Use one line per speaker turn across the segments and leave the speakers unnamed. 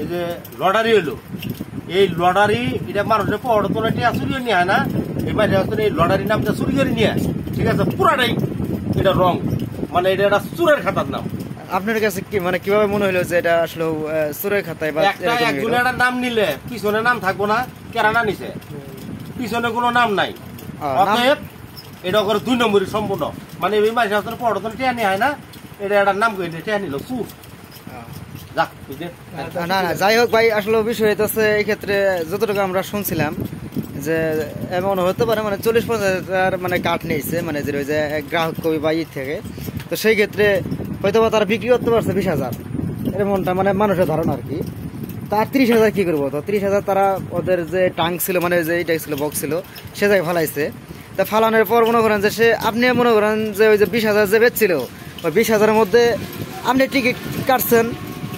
এই যে লটারি হইলো, এই লটারি এটা মানুষের পড়ো তোলা টিয়া চুরি করে নিয়ে হয় না, এই মাঝে এই লটারি নামটা চুরি করে নিয়ে, ঠিক আছে, পুরাটাই এটা রং, মানে এটা একটা চুরের খাতার নাম।
আপনার কাছে কি মানে কিভাবে মনে হলো যে এটা আসলে চোরের খাতায় বা
একজনের একটা নাম নিলে পিছনে নাম থাকবো না, কেরানা নিছে পিছনে কোনো নাম নাই, অতএব এটা করে 2 নম্বরই সম্পূর্ণ, মানে এই মাঝে আসলে পড়ো তোলা টিয়া নিয়ে হয় না, এটা একটা নাম করে টিয়া নিল চুর।
না না যাই হোক ভাই, আসলে বিষয় হইতেছে এই ক্ষেত্রে যতটুকু আমরা শুনছিলাম যে এমন হতে পারে মানে 40-50 মানে কাঠ নিয়েছে, মানে যে গ্রাহক কবি বা থেকে, তো সেই ক্ষেত্রে হয়তো বা তারা বিক্রি করতে পারছে 20,000, এমনটা মানে মানুষের ধারণা আর কি। তার 30,000 কি করবো, তো 30,000 তারা ওদের যে টাঙ্ক ছিল মানে যে এইটা ছিল বক্স ছিল সে জায়গায় ফালাইছে। তা ফালানোর পর মনে করেন যে সে আপনি মনে করেন যে ওই যে 20,000 যে বেচছিল, ওই 20,000-এর মধ্যে আপনি টিকিট কাটছেন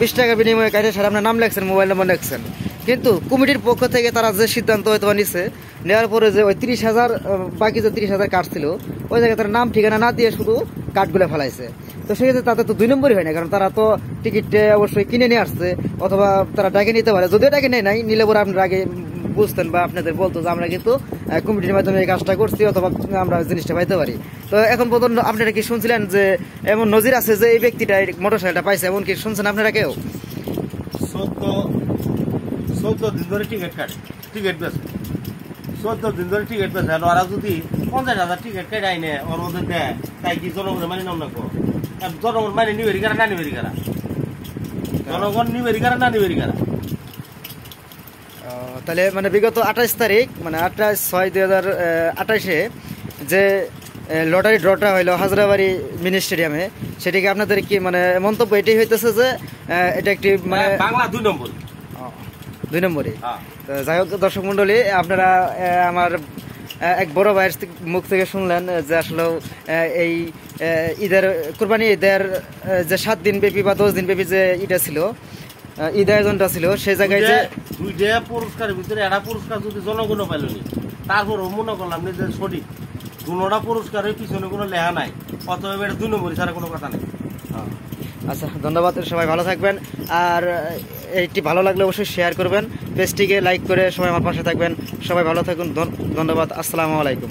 20 টাকা বিনিময়ে, কাটে সারা আপনার নাম লেখছেন, মোবাইল নাম্বার লেখছেন, কিন্তু কমিটির পক্ষ থেকে তারা যে সিদ্ধান্ত হয়তো নিছে, নেওয়ার পরে যে ওই 30,000 বাকি যে 30,000 কাঠ ছিল ওই জায়গায় তারা নাম ঠিকানা না দিয়ে শুধু কাঠগুলো ফেলাইছে। তো সেক্ষেত্রে তাদের তো 2 নম্বরই হয় না, কারণ তারা তো টিকিটটা অবশ্যই কিনে নিয়ে আসছে, অথবা তারা ডাকে নিতে পারে, যদিও ডাকে নেয় নাই, নিলে পরে আপনারা আগে বুঝতেন বা আপনাদের বলতো যে আমরা কিন্তু কমিটির মাধ্যমে এই কাজটা করছি, অথবা আমরা জিনিসটা পাইতে পারি। তো এখন পর্যন্ত আপনারা কি শুনছিলেন যে এমন নজির আছে যে এই ব্যক্তিটা মোটরসাইকেলটা পাইছে, এমন কি শুনছেন আপনারা কেউ?
14 দিন ধরে টিকিট কাটে, টিকিট বেছে 14 দিন ধরে টিকিট বেছে, ওরা যদি 50,000 টিকিট কেটে আইনে ওর মধ্যে দেয়, তাই কি জনগণের মানে নাম রাখবো? জনগণ মানে নিবেরি কারা না নিবেরি কারা? জনগণ নিবেরি কারা না নিবেরি কারা?
তাহলে মানে বিগত 28 তারিখ মানে 28/6/2028-এ যে লটারি ড্রটা হইলো হাজরাবাড়ি মিনি স্টেডিয়ামে, সেটিকে আপনাদের কি মানে মন্তব্য এটাই হইতেছে যে এটা একটি মানে
বাংলা 2 নম্বর
2 নম্বরই? তো যাই হোক দর্শক মন্ডলী, আপনারা আমার এক বড় ভাইয়ের মুখ থেকে শুনলেন যে আসলে এই ঈদের কুরবানি ঈদের যে 7 দিন ব্যাপী বা 10 দিন ব্যাপী যে ঈদটা ছিল, ঈদ আয়োজনটা ছিল, সেই জায়গায় যে
2টা পুরস্কারের ভিতরে একটা পুরস্কার যদি জনগণ পাইলনি, তারপর মনে করলাম যে সঠিক 2টা পুরস্কারের পিছনে কোনো লেখা নাই, অতএব এটা 2 নম্বরই ছাড়া কোনো কথা নেই।
আচ্ছা, ধন্যবাদ, সবাই ভালো থাকবেন, আর এইটি ভালো লাগলে অবশ্যই শেয়ার করবেন, পেজটিকে লাইক করে সবাই আমার পাশে থাকবেন, সবাই ভালো থাকুন, ধন্যবাদ, আসসালামু আলাইকুম।